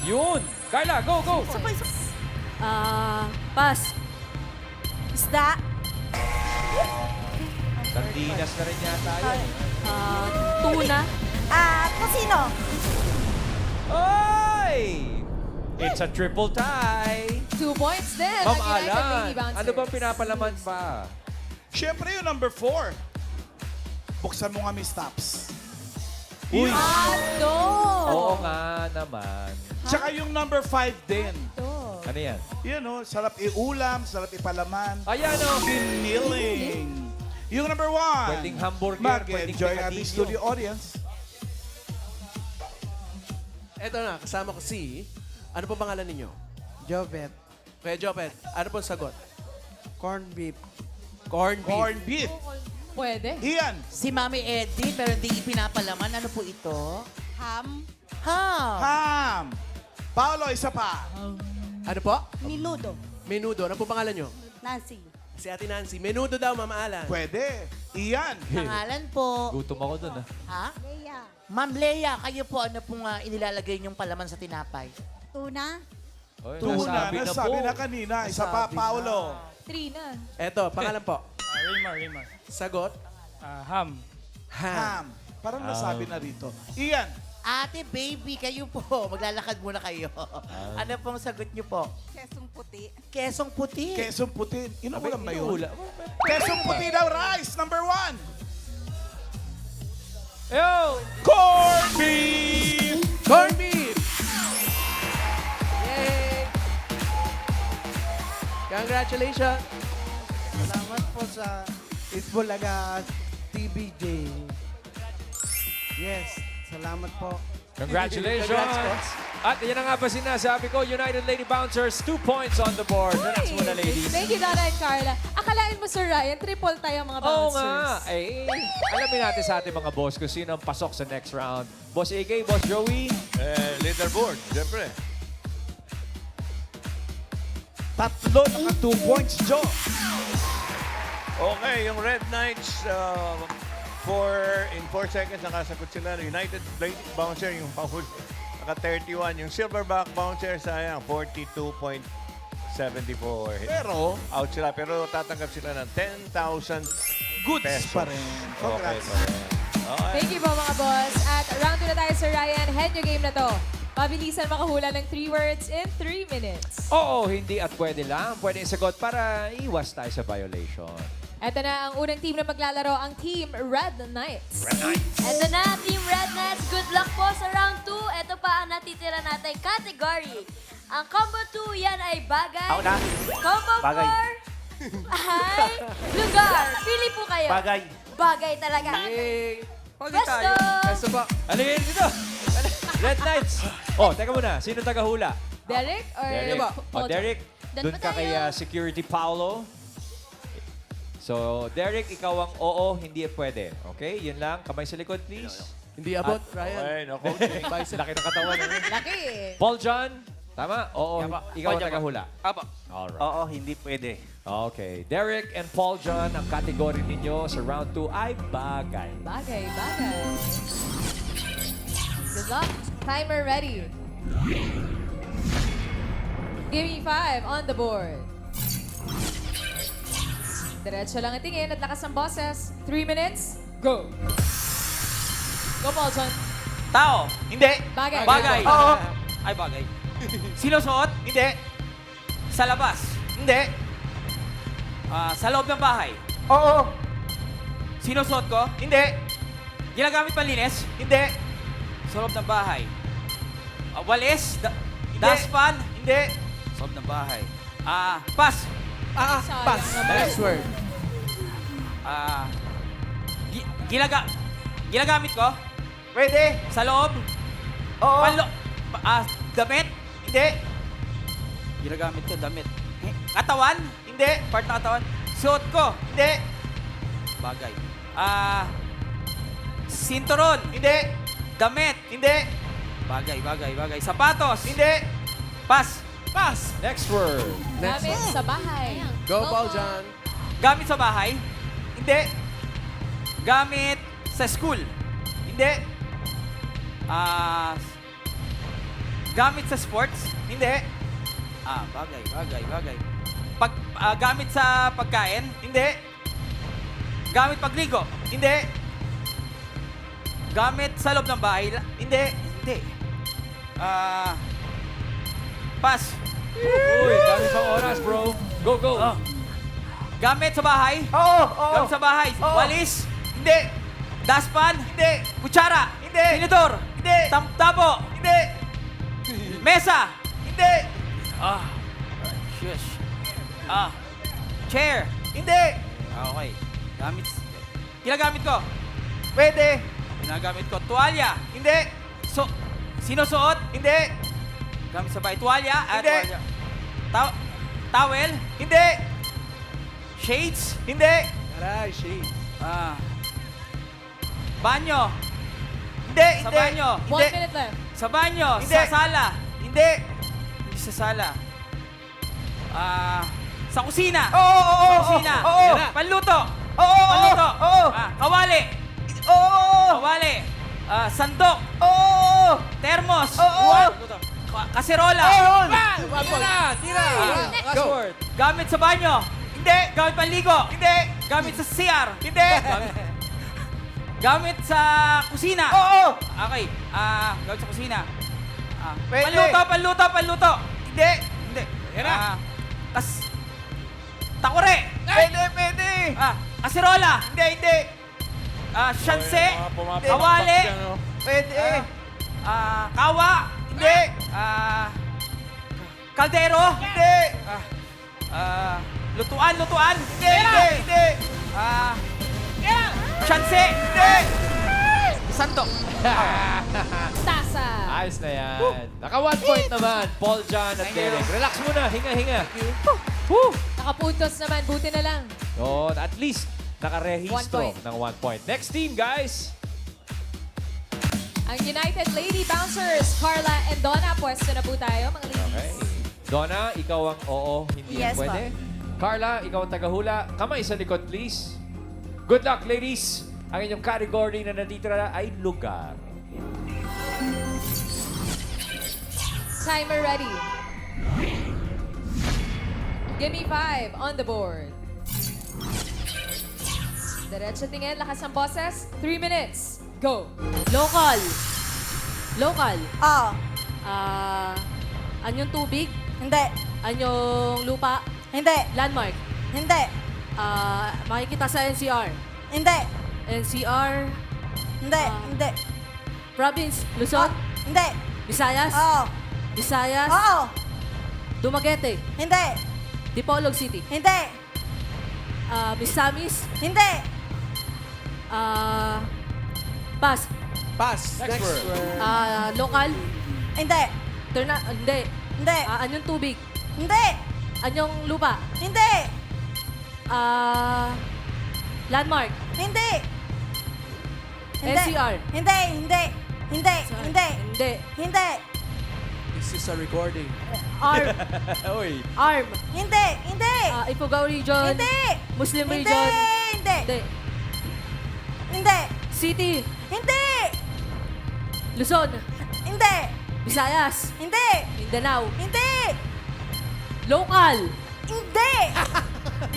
[SPEAKER 3] Yun. Carla, go, go.
[SPEAKER 2] Pass.
[SPEAKER 8] Isda.
[SPEAKER 3] Sardinas na rin yata yun.
[SPEAKER 2] Tuna.
[SPEAKER 8] Tocino.
[SPEAKER 3] Oy! It's a triple tie.
[SPEAKER 13] 2 points din.
[SPEAKER 3] Ma'am
[SPEAKER 13] ang United
[SPEAKER 3] Alan,
[SPEAKER 13] Lady Bouncers.
[SPEAKER 3] ano bang pinapalaman pa?
[SPEAKER 4] Siyempre yung number 4. Buksan mo nga, Miss Taps.
[SPEAKER 3] Uy!
[SPEAKER 13] Ano?
[SPEAKER 3] Oo nga naman.
[SPEAKER 4] Tsaka yung number 5 din.
[SPEAKER 3] Ano yan?
[SPEAKER 4] Yan o, sarap iulam, sarap ipalaman.
[SPEAKER 3] Ayan o.
[SPEAKER 4] Giniling. Yung number 1.
[SPEAKER 3] Pwedeng hamburger, pwedeng
[SPEAKER 4] Mag-enjoy ang ating
[SPEAKER 3] picadillo.
[SPEAKER 4] studio audience.
[SPEAKER 7] Eto na, kasama ko si... Ano po pangalan ninyo?
[SPEAKER 9] Jovet.
[SPEAKER 7] Kuya Jopet, ano po sagot?
[SPEAKER 9] Corn beef.
[SPEAKER 7] Corn beef.
[SPEAKER 4] Corn beef.
[SPEAKER 13] Pwede.
[SPEAKER 4] Ian.
[SPEAKER 9] Si Mami Eddie, pero hindi ipinapalaman. Ano po ito?
[SPEAKER 8] Ham.
[SPEAKER 9] Ham.
[SPEAKER 4] Ham. Paolo, isa pa.
[SPEAKER 7] Ano po?
[SPEAKER 8] Menudo.
[SPEAKER 7] Menudo. Ano po pangalan nyo?
[SPEAKER 8] Nancy.
[SPEAKER 7] Si Ate Nancy. Menudo daw, Mama Alan.
[SPEAKER 4] Pwede. Ian.
[SPEAKER 9] Pangalan po.
[SPEAKER 3] Gutom ako dun ah.
[SPEAKER 9] Ha? Ma'am Leia, kayo po ano pong inilalagay niyong palaman sa tinapay?
[SPEAKER 8] Tuna.
[SPEAKER 3] Oy,
[SPEAKER 4] Tuna, nasabi
[SPEAKER 3] po.
[SPEAKER 4] na kanina. Isa pa, Paolo.
[SPEAKER 13] 3 na.
[SPEAKER 7] Eto, pangalan po.
[SPEAKER 10] Raymar.
[SPEAKER 7] Sagot?
[SPEAKER 10] Ham.
[SPEAKER 4] Ham. Parang nasabi na rito. Ian.
[SPEAKER 9] Ate, baby, kayo po. Maglalakad muna kayo. Ano pong sagot niyo po?
[SPEAKER 8] Kesong puti.
[SPEAKER 9] Kesong puti.
[SPEAKER 4] Kesong puti. Inuulam ba yun?
[SPEAKER 3] Inuulam.
[SPEAKER 4] Kesong puti daw, rice. Number 1.
[SPEAKER 3] Yo!
[SPEAKER 4] Corn beef.
[SPEAKER 7] Corn beef! Yay! Congratulations!
[SPEAKER 9] Salamat po sa Itbulaga TBJ.
[SPEAKER 7] Yes, salamat po.
[SPEAKER 3] Congratulations!
[SPEAKER 7] Congrats, Coach.
[SPEAKER 3] At yan na nga ba sinasabi ko, United Lady Bouncers, 2 points on the board. Relax muna, ladies.
[SPEAKER 13] Thank you, Donna and Carla. Akalain mo, Sir Ryan, triple tayo mga
[SPEAKER 3] Oo
[SPEAKER 13] bouncers.
[SPEAKER 3] nga. Eh, alamin natin sa ating mga boss kung sino ang pasok sa next round. Boss AK, Boss Joey.
[SPEAKER 12] Leaderboard, siyempre.
[SPEAKER 4] Tatlo, naka 2 points, Joe.
[SPEAKER 12] Okay, yung Red Knights, in 4 seconds nakasagot sila. United Lady Bouncer, yung pahuli. Naka 31. Yung Silverback Bouncer, sayang, 42.74.
[SPEAKER 4] Pero,
[SPEAKER 12] Out sila, pero tatanggap sila ng 10,000
[SPEAKER 4] goods
[SPEAKER 12] pesos.
[SPEAKER 4] pa rin.
[SPEAKER 12] Okay
[SPEAKER 4] Congrats.
[SPEAKER 12] pa rin. Okay.
[SPEAKER 13] Thank you po mga boss. At round 2 na tayo, Sir Ryan. Head your game na to. Pabilisan makahula ng 3 words in 3 minutes.
[SPEAKER 3] Oo, hindi at pwede lang. Pwede isagot para iwas tayo sa violation.
[SPEAKER 13] Ito na ang unang team na maglalaro, ang Team Red Knights.
[SPEAKER 1] Ito na, Team Red Knights. Good luck po sa round 2. Ito pa ang natitira natin category. Ang combo 2, yan ay bagay.
[SPEAKER 10] Ako na.
[SPEAKER 1] Combo 4
[SPEAKER 10] Bagay.
[SPEAKER 1] ay lugar. Pili po kayo.
[SPEAKER 10] Bagay.
[SPEAKER 1] Bagay talaga.
[SPEAKER 7] Yay!
[SPEAKER 1] Presto!
[SPEAKER 7] Peso po.
[SPEAKER 3] Ano ngayon dito? Red Knights. Oh, teka muna. Sino tagahula?
[SPEAKER 13] Derek or
[SPEAKER 3] Derek.
[SPEAKER 13] Paul?
[SPEAKER 3] Oh, Derek,
[SPEAKER 1] Doon
[SPEAKER 3] doon
[SPEAKER 1] pa
[SPEAKER 3] ka kay
[SPEAKER 1] tayo.
[SPEAKER 3] Security Paolo. So, Derek, ikaw ang oo, hindi pwede. Okay? Yun lang. Kamay sa likod, please.
[SPEAKER 7] Hindi abot, Ryan.
[SPEAKER 12] Okay, no coaching.
[SPEAKER 3] Laki ng katawan.
[SPEAKER 13] Laki.
[SPEAKER 3] Paul John, tama? Oo,
[SPEAKER 10] Yapa.
[SPEAKER 3] ikaw ang
[SPEAKER 10] Yapa.
[SPEAKER 3] tagahula.
[SPEAKER 10] Apa.
[SPEAKER 3] Alright.
[SPEAKER 10] Oo, hindi pwede.
[SPEAKER 3] Okay. Derek and Paul John, ang category ninyo sa round 2 ay bagay.
[SPEAKER 13] Bagay, bagay. Good luck. Timer ready. Give me 5 on the board. Diretso lang ang tingin at lakas ng boses. 3 minutes, go! Go, Paul John.
[SPEAKER 10] Tao. Hindi.
[SPEAKER 13] Bagay.
[SPEAKER 10] Bagay.
[SPEAKER 13] Oo.
[SPEAKER 10] Ay, bagay. Sinusuot? Hindi. Sa labas.
[SPEAKER 9] Hindi.
[SPEAKER 10] Sa loob ng bahay.
[SPEAKER 9] Oo.
[SPEAKER 10] Sinusuot ko.
[SPEAKER 9] Hindi.
[SPEAKER 10] Ginagamit panlinis.
[SPEAKER 9] Hindi.
[SPEAKER 10] Sa loob ng bahay. Walis.
[SPEAKER 9] Hindi.
[SPEAKER 10] Dustpan.
[SPEAKER 9] Hindi.
[SPEAKER 10] Sa loob ng bahay. Pass.
[SPEAKER 7] Pass. Next word.
[SPEAKER 10] Ginagamit ko.
[SPEAKER 9] Pwede.
[SPEAKER 10] Sa loob.
[SPEAKER 9] Oo.
[SPEAKER 10] Damit.
[SPEAKER 9] Hindi.
[SPEAKER 10] Ginagamit ko damit. Katawan.
[SPEAKER 9] Hindi.
[SPEAKER 10] Part ng katawan. Suot ko.
[SPEAKER 9] Hindi.
[SPEAKER 10] Bagay. Sinturon.
[SPEAKER 9] Hindi.
[SPEAKER 10] Damit.
[SPEAKER 9] Hindi.
[SPEAKER 10] Bagay. Sapatos.
[SPEAKER 9] Hindi.
[SPEAKER 10] Pass.
[SPEAKER 7] Pass.
[SPEAKER 3] Next word.
[SPEAKER 7] Next
[SPEAKER 13] Gamit
[SPEAKER 7] word.
[SPEAKER 13] sa bahay.
[SPEAKER 7] Go, Paul John.
[SPEAKER 10] Gamit sa bahay.
[SPEAKER 9] Hindi.
[SPEAKER 10] Gamit sa school.
[SPEAKER 9] Hindi.
[SPEAKER 10] Gamit sa sports.
[SPEAKER 9] Hindi.
[SPEAKER 10] Bagay. Gamit sa pagkain.
[SPEAKER 9] Hindi.
[SPEAKER 10] Gamit pagligo.
[SPEAKER 9] Hindi.
[SPEAKER 10] Gamit sa loob ng bahay.
[SPEAKER 9] Hindi.
[SPEAKER 10] Hindi. Pass.
[SPEAKER 3] Uy, dami pang oras, bro. Go, go.
[SPEAKER 10] Gamit sa bahay.
[SPEAKER 9] Oo.
[SPEAKER 10] Gamit sa bahay.
[SPEAKER 9] Oo.
[SPEAKER 10] Walis.
[SPEAKER 9] Hindi.
[SPEAKER 10] Daspan.
[SPEAKER 9] Hindi.
[SPEAKER 10] Kutsara.
[SPEAKER 9] Hindi.
[SPEAKER 10] Tinidor.
[SPEAKER 9] Hindi.
[SPEAKER 10] Tabo.
[SPEAKER 9] Hindi.
[SPEAKER 10] Mesa.
[SPEAKER 9] Hindi.
[SPEAKER 10] Shush. Chair.
[SPEAKER 9] Hindi.
[SPEAKER 10] Okay. Ginagamit ko.
[SPEAKER 9] Pwede.
[SPEAKER 10] Ginagamit ko. Tuwalya.
[SPEAKER 9] Hindi.
[SPEAKER 10] Sinusuot.
[SPEAKER 9] Hindi.
[SPEAKER 10] Gamit sa bahay. Tuwalya.
[SPEAKER 9] Hindi.
[SPEAKER 10] Tuwalya. Towel.
[SPEAKER 9] Hindi.
[SPEAKER 10] Shades.
[SPEAKER 9] Hindi.
[SPEAKER 7] Aray, shade.
[SPEAKER 10] Banyo.
[SPEAKER 9] Hindi.
[SPEAKER 10] Sa
[SPEAKER 9] Hindi.
[SPEAKER 10] banyo.
[SPEAKER 13] 1 minute left.
[SPEAKER 10] Sa banyo.
[SPEAKER 9] Hindi.
[SPEAKER 10] Sa sala.
[SPEAKER 9] Hindi.
[SPEAKER 10] Hindi sa sala. Sa kusina.
[SPEAKER 9] Oo.
[SPEAKER 10] Sa kusina.
[SPEAKER 9] Oo.
[SPEAKER 10] Panluto.
[SPEAKER 9] Oo.
[SPEAKER 10] Panluto.
[SPEAKER 9] Oo.
[SPEAKER 10] Kawali.
[SPEAKER 9] Oo.
[SPEAKER 10] Kawali. Sandok.
[SPEAKER 9] Oo.
[SPEAKER 10] Termos.
[SPEAKER 9] Oo.
[SPEAKER 10] Kaserola.
[SPEAKER 9] Oo.
[SPEAKER 3] Tira. Last word.
[SPEAKER 10] Gamit sa banyo.
[SPEAKER 9] Hindi.
[SPEAKER 10] Gamit panligo.
[SPEAKER 9] Hindi.
[SPEAKER 10] Gamit sa CR.
[SPEAKER 9] Hindi.
[SPEAKER 10] Gamit sa kusina.
[SPEAKER 9] Oo.
[SPEAKER 10] Okay. Gamit sa kusina.
[SPEAKER 9] Pwede.
[SPEAKER 10] Panluto.
[SPEAKER 9] Hindi.
[SPEAKER 10] Hindi. Takore.
[SPEAKER 9] Pwede.
[SPEAKER 10] Kaserola.
[SPEAKER 9] Hindi.
[SPEAKER 10] Shanse.
[SPEAKER 12] Pumapakpak
[SPEAKER 10] Kawali.
[SPEAKER 12] siya, no?
[SPEAKER 9] Pwede.
[SPEAKER 10] Kawa.
[SPEAKER 9] Hindi.
[SPEAKER 10] Kaldero.
[SPEAKER 9] Hindi.
[SPEAKER 10] Lutuan.
[SPEAKER 9] Hindi.
[SPEAKER 10] Shanse.
[SPEAKER 9] Hindi.
[SPEAKER 10] Sandok.
[SPEAKER 13] Tasa.
[SPEAKER 3] Ayos na yan. Naka 1 point naman. Paul John at Derek. Relax muna. Hinga.
[SPEAKER 13] Nakapuntos naman. Buti na lang.
[SPEAKER 3] Oh, at least
[SPEAKER 13] 1
[SPEAKER 3] nakarehistro
[SPEAKER 13] point.
[SPEAKER 3] ng 1 point. Next team, guys.
[SPEAKER 13] Ang United Lady Bouncers, Carla and Donna. Pwesto na po tayo, mga ladies.
[SPEAKER 3] Okay. Donna, ikaw ang oo, hindi yan
[SPEAKER 8] Yes,
[SPEAKER 3] pwede. Carla, ikaw ang tagahula. Kamay sa likod, please. Good luck, ladies. Ang inyong category na natitira ay lugar.
[SPEAKER 13] Timer ready. Give me 5 on the board. Diretso tingin, lakas ng boses. 3 minutes. Go.
[SPEAKER 2] Local.
[SPEAKER 8] Oo.
[SPEAKER 2] Anyong tubig?
[SPEAKER 8] Hindi.
[SPEAKER 2] Anyong lupa?
[SPEAKER 8] Hindi.
[SPEAKER 2] Landmark?
[SPEAKER 8] Hindi.
[SPEAKER 2] Makikita sa NCR?
[SPEAKER 8] Hindi.
[SPEAKER 2] NCR?
[SPEAKER 8] Hindi. Hindi.
[SPEAKER 2] Province? Luzon?
[SPEAKER 8] Hindi.
[SPEAKER 2] Visayas?
[SPEAKER 8] Oo.
[SPEAKER 2] Visayas?
[SPEAKER 8] Oo.
[SPEAKER 2] Dumaguete?
[SPEAKER 8] Hindi.
[SPEAKER 2] Dipolog City?
[SPEAKER 8] Hindi.
[SPEAKER 2] Misamis?
[SPEAKER 8] Hindi.
[SPEAKER 2] Pass.
[SPEAKER 7] Pass. Next word.
[SPEAKER 2] Local?
[SPEAKER 8] Hindi.
[SPEAKER 2] Hindi.
[SPEAKER 8] Hindi.
[SPEAKER 2] Anyong tubig?
[SPEAKER 8] Hindi.
[SPEAKER 2] Anyong lupa?
[SPEAKER 8] Hindi.
[SPEAKER 2] Landmark?
[SPEAKER 8] Hindi.
[SPEAKER 2] NCR?
[SPEAKER 8] Hindi. Hindi. Hindi. Hindi.
[SPEAKER 2] Hindi.
[SPEAKER 8] Hindi.
[SPEAKER 7] This is a recording.
[SPEAKER 2] Arm?
[SPEAKER 3] Uy.
[SPEAKER 2] Arm?
[SPEAKER 8] Hindi. Hindi.
[SPEAKER 2] Ifugao region?
[SPEAKER 8] Hindi.
[SPEAKER 2] Muslim
[SPEAKER 8] Hindi.
[SPEAKER 2] region?
[SPEAKER 8] Hindi.
[SPEAKER 2] Hindi.
[SPEAKER 8] Hindi.
[SPEAKER 2] City?
[SPEAKER 8] Hindi.
[SPEAKER 2] Luzon?
[SPEAKER 8] Hindi.
[SPEAKER 2] Visayas?
[SPEAKER 8] Hindi.
[SPEAKER 2] Mindanao?
[SPEAKER 8] Hindi.
[SPEAKER 2] Local?
[SPEAKER 8] Hindi.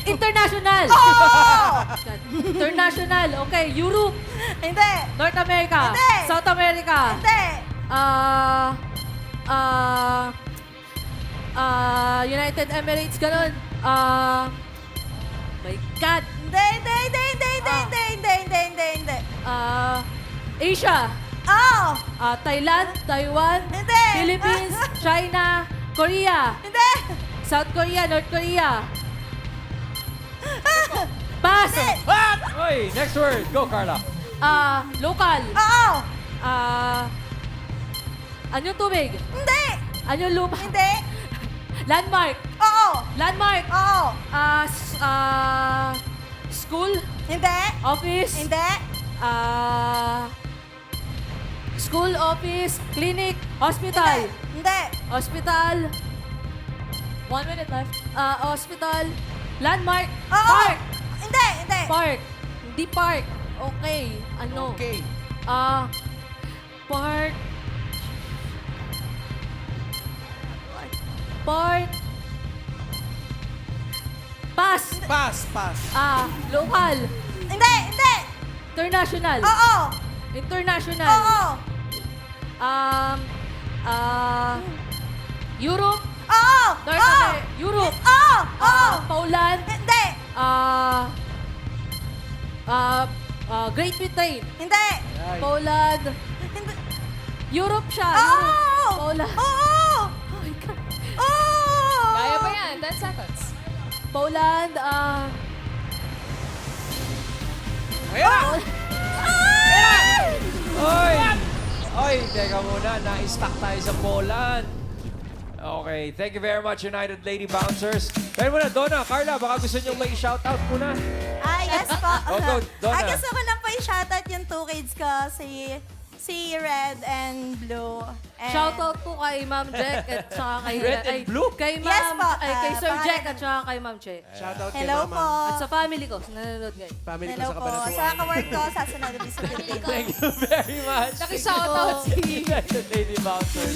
[SPEAKER 2] International?
[SPEAKER 8] Oo.
[SPEAKER 2] International. Okay. Europe?
[SPEAKER 8] Hindi.
[SPEAKER 2] North America?
[SPEAKER 8] Hindi.
[SPEAKER 2] South America?
[SPEAKER 8] Hindi.
[SPEAKER 2] United Emirates, ganun. My God.
[SPEAKER 8] Hindi.
[SPEAKER 2] Asia.
[SPEAKER 8] Oh!
[SPEAKER 2] Thailand, Taiwan,
[SPEAKER 8] Hindi.
[SPEAKER 2] Philippines, China, Korea.
[SPEAKER 8] Hindi!
[SPEAKER 2] South Korea, North Korea. Pass.
[SPEAKER 3] Oy, next word. Go, Carla.
[SPEAKER 2] Local.
[SPEAKER 8] Oo!
[SPEAKER 2] Anyong tubig?
[SPEAKER 8] Hindi!
[SPEAKER 2] Anyong lupa?
[SPEAKER 8] Hindi!
[SPEAKER 2] Landmark.
[SPEAKER 8] Oo!
[SPEAKER 2] Landmark.
[SPEAKER 8] Oo!
[SPEAKER 2] School.
[SPEAKER 8] Hindi!
[SPEAKER 2] Office.
[SPEAKER 8] Hindi!
[SPEAKER 2] School, office, clinic, hospital.
[SPEAKER 8] Hindi!
[SPEAKER 2] Hospital.
[SPEAKER 13] 1 minute left.
[SPEAKER 2] Hospital. Landmark.
[SPEAKER 8] Oo!
[SPEAKER 2] Park.
[SPEAKER 8] Hindi! Hindi!
[SPEAKER 2] Park. Hindi park. Okay. Ano?
[SPEAKER 7] Okay.
[SPEAKER 2] Park. Park. Pass.
[SPEAKER 7] Pass.
[SPEAKER 2] Local.
[SPEAKER 8] Hindi! Hindi!
[SPEAKER 2] International.
[SPEAKER 8] Oo!
[SPEAKER 2] International.
[SPEAKER 8] Oo!
[SPEAKER 2] Europe.
[SPEAKER 8] Oo!
[SPEAKER 2] North
[SPEAKER 8] Oo!
[SPEAKER 2] America. Europe.
[SPEAKER 8] Oo! Oo!
[SPEAKER 2] Poland.
[SPEAKER 8] Hindi!
[SPEAKER 2] Great Britain.
[SPEAKER 8] Hindi!
[SPEAKER 2] Poland.
[SPEAKER 8] Hindi!
[SPEAKER 2] Europe siya.
[SPEAKER 8] Oo!
[SPEAKER 2] Europe. Poland.
[SPEAKER 8] Oo!
[SPEAKER 2] Oh my God.
[SPEAKER 8] Oo!
[SPEAKER 13] Kaya pa yan. 10 seconds.
[SPEAKER 2] Poland.
[SPEAKER 3] Oy! Oy, teka muna. Na-stuck tayo sa Poland. Okay, thank you very much, United Lady Bouncers. Pero muna, Donna, Carla, baka gusto nyo may shoutout muna.
[SPEAKER 8] Yes po.
[SPEAKER 3] Go, Donna.
[SPEAKER 8] Gusto ko lang po i-shoutout yung two kids ko, si Red and Blue. And
[SPEAKER 2] Shoutout po kay Ma'am Jack at saka kay...
[SPEAKER 3] Red and Blue?
[SPEAKER 2] Kay Ma'am...
[SPEAKER 8] Yes po.
[SPEAKER 2] kay Sir
[SPEAKER 8] Pangalan-
[SPEAKER 2] Jack at saka kay Ma'am Che.
[SPEAKER 7] Shoutout kay
[SPEAKER 8] Hello
[SPEAKER 7] Mama.
[SPEAKER 8] po.
[SPEAKER 2] At sa family ko, nanonood ngayon.
[SPEAKER 7] Family ko
[SPEAKER 8] Hello
[SPEAKER 7] sa
[SPEAKER 8] po.
[SPEAKER 7] Cabanatuan.
[SPEAKER 8] Sa kawork ko, sa Sunod sa Pilipinas.
[SPEAKER 3] Thank you very much.
[SPEAKER 13] Naki-shoutout si...
[SPEAKER 3] United Lady Bouncers.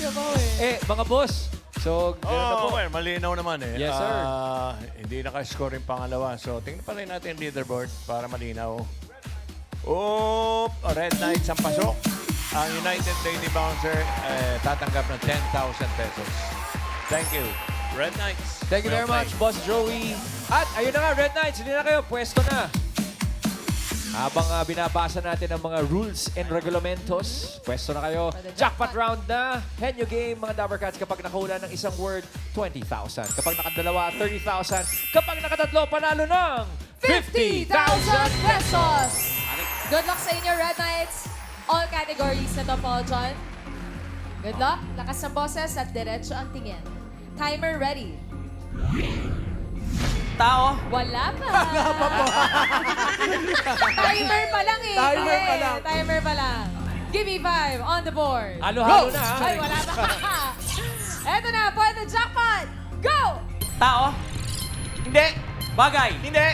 [SPEAKER 3] Mga boss, so, gano'n na po.
[SPEAKER 12] well, malinaw naman eh.
[SPEAKER 3] Yes, sir.
[SPEAKER 12] Hindi nakascore yung pangalawa. So, tingnan pa rin natin yung leaderboard para malinaw. Red Knights ang pasok. Ang United Lady Bouncer tatanggap ng 10,000 pesos. Thank you, Red Knights.
[SPEAKER 3] Thank you very much, Boss Joey. At ayun na nga, Red Knights, hindi na kayo, pwesto na. Habang binabasa natin ang mga rules and regulamentos, pwesto na kayo. Jackpot round na. Henyo game, mga Dabber Cats, kapag nakahula ng isang word, 20,000. Kapag nakadalawa, 30,000. Kapag nakatatlo, panalo ng
[SPEAKER 13] 50,000 pesos! Good luck sa inyo, Red Knights. All categories na to, Paul John. Good luck, lakas ng boses at diretso ang tingin. Timer ready.
[SPEAKER 10] Tao.
[SPEAKER 13] Wala pa. Timer pa lang eh.
[SPEAKER 7] Timer pa lang.
[SPEAKER 13] Timer pa lang. Give me 5 on the board.
[SPEAKER 3] halo-halo na.
[SPEAKER 13] Ay, wala pa. Eto na, for the jackpot. Go!
[SPEAKER 10] Tao. Hindi. Bagay. Hindi.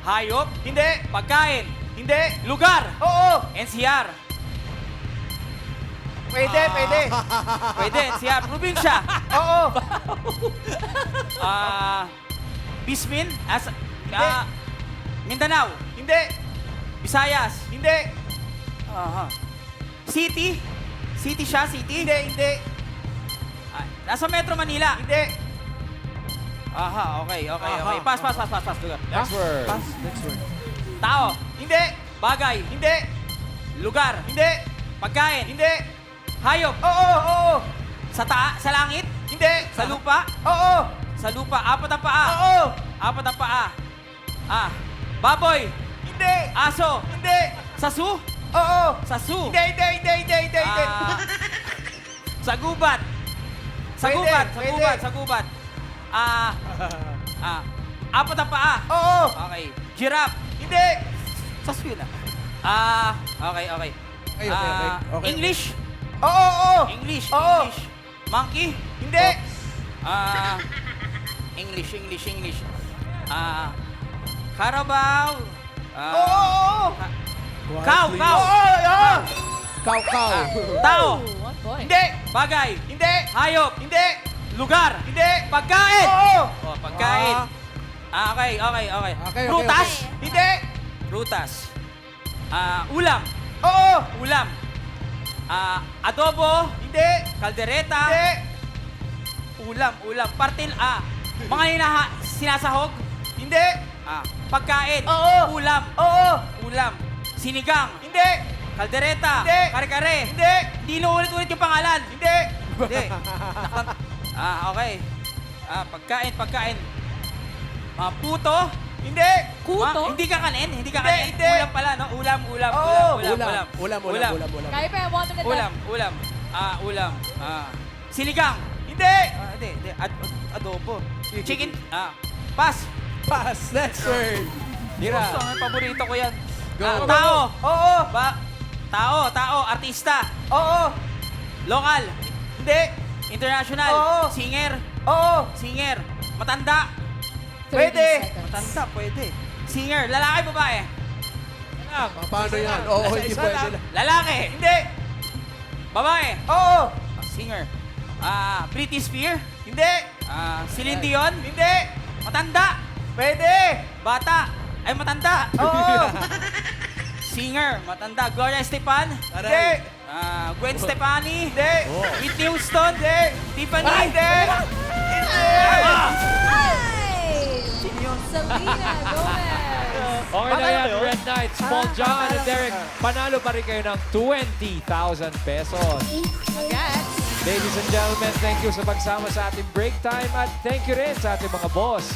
[SPEAKER 10] Hayop. Hindi. Pagkain. Hindi. Lugar. Oo. NCR. Pwede. Pwede, NCR. Probinsya. Oo. Bismin. Mindanao. Hindi. Visayas. Hindi. City. City siya, city. Hindi. Nasa Metro Manila. Hindi. Okay. Pass. Lugar.
[SPEAKER 3] Next word.
[SPEAKER 7] Next word.
[SPEAKER 10] Tao. Hindi. Bagay. Hindi. Lugar. Hindi. Pagkain. Hindi. Hayop. Oo. Sa langit. Hindi. Sa lupa. Oo. Sa lupa. Apat ang paa. Oo. Apat ang paa. Baboy. Hindi. Aso. Hindi. Sasu. Oo. Sasu. Hindi. Sa gubat. Sa gubat. Apat ang paa. Oo. Okay. Giraffe. Hindi. Sasu yun Okay.
[SPEAKER 7] Okay.
[SPEAKER 10] English.
[SPEAKER 7] Oo.
[SPEAKER 10] English. Monkey. Hindi. English. Carabao. Cow.
[SPEAKER 7] Cow.
[SPEAKER 10] Tao.
[SPEAKER 13] 1 point.
[SPEAKER 10] Hindi. Bagay. Hindi. Hayop. Hindi. Lugar. Hindi. Pagkain. Oo. Pagkain. Okay. Prutas. Hindi. Prutas. Ulam. Oo. Ulam. Adobo. Hindi. Kaldereta. Hindi. Ulam. Partil A. Mga sinasahog?
[SPEAKER 14] Hindi.
[SPEAKER 10] Pagkain?
[SPEAKER 14] Oo.
[SPEAKER 10] Ulam. Sinigang?
[SPEAKER 14] Hindi.
[SPEAKER 10] Kaldereta?
[SPEAKER 14] Hindi.
[SPEAKER 10] Kare-kare?
[SPEAKER 14] Hindi.
[SPEAKER 10] Hindi inuulit-ulit yung pangalan?
[SPEAKER 14] Hindi.
[SPEAKER 10] Hindi. Okay. Pagkain. Puto?
[SPEAKER 14] Hindi.
[SPEAKER 10] Kuto? Hindi ka kanin? Hindi. Ulam pala, no? Ulam.
[SPEAKER 7] Ulam.
[SPEAKER 13] Kaya pa, 1 minute left.
[SPEAKER 10] Ulam. Sinigang?
[SPEAKER 14] Hindi.
[SPEAKER 10] Hindi. Adobo. Chicken? Pass.
[SPEAKER 7] Pass. Next word.
[SPEAKER 3] Tira.
[SPEAKER 10] Gusto, ang paborito ko yan.
[SPEAKER 7] Go.
[SPEAKER 10] Tao.
[SPEAKER 14] Oo.
[SPEAKER 10] Tao. Artista.
[SPEAKER 14] Oo.
[SPEAKER 10] Lokal.
[SPEAKER 14] Hindi.
[SPEAKER 10] International.
[SPEAKER 14] Oo.
[SPEAKER 10] Singer.
[SPEAKER 14] Oo.
[SPEAKER 10] Singer. Matanda.
[SPEAKER 13] 30
[SPEAKER 14] Pwede.
[SPEAKER 13] seconds.
[SPEAKER 10] Matanda, pwede. Singer. Lalaki, babae.
[SPEAKER 7] Paano yan? Oo, hindi pwede na.
[SPEAKER 10] Lalaki.
[SPEAKER 14] Hindi.
[SPEAKER 10] Babae.
[SPEAKER 14] Oo.
[SPEAKER 10] Singer. Britney Spears.
[SPEAKER 14] Hindi.
[SPEAKER 10] Celine Dion.
[SPEAKER 14] Hindi.
[SPEAKER 10] Matanda.
[SPEAKER 14] Pwede.
[SPEAKER 10] Bata. Ay, matanda.
[SPEAKER 14] Oo.
[SPEAKER 10] Singer. Matanda. Gloria Estefan.
[SPEAKER 14] Hindi.
[SPEAKER 10] Gwen Stefani.
[SPEAKER 14] Hindi.
[SPEAKER 10] Whitney Houston.
[SPEAKER 14] Hindi.
[SPEAKER 10] Tiffany.
[SPEAKER 14] Hindi. Hindi.
[SPEAKER 13] Selena Gomez.
[SPEAKER 3] Okay na yan, Red Knights. Paul John and Derek, panalo pa rin kayo ng 20,000 pesos.
[SPEAKER 13] Congrats.
[SPEAKER 3] Ladies and gentlemen, thank you sa pagsama sa ating break time at thank you rin sa ating mga boss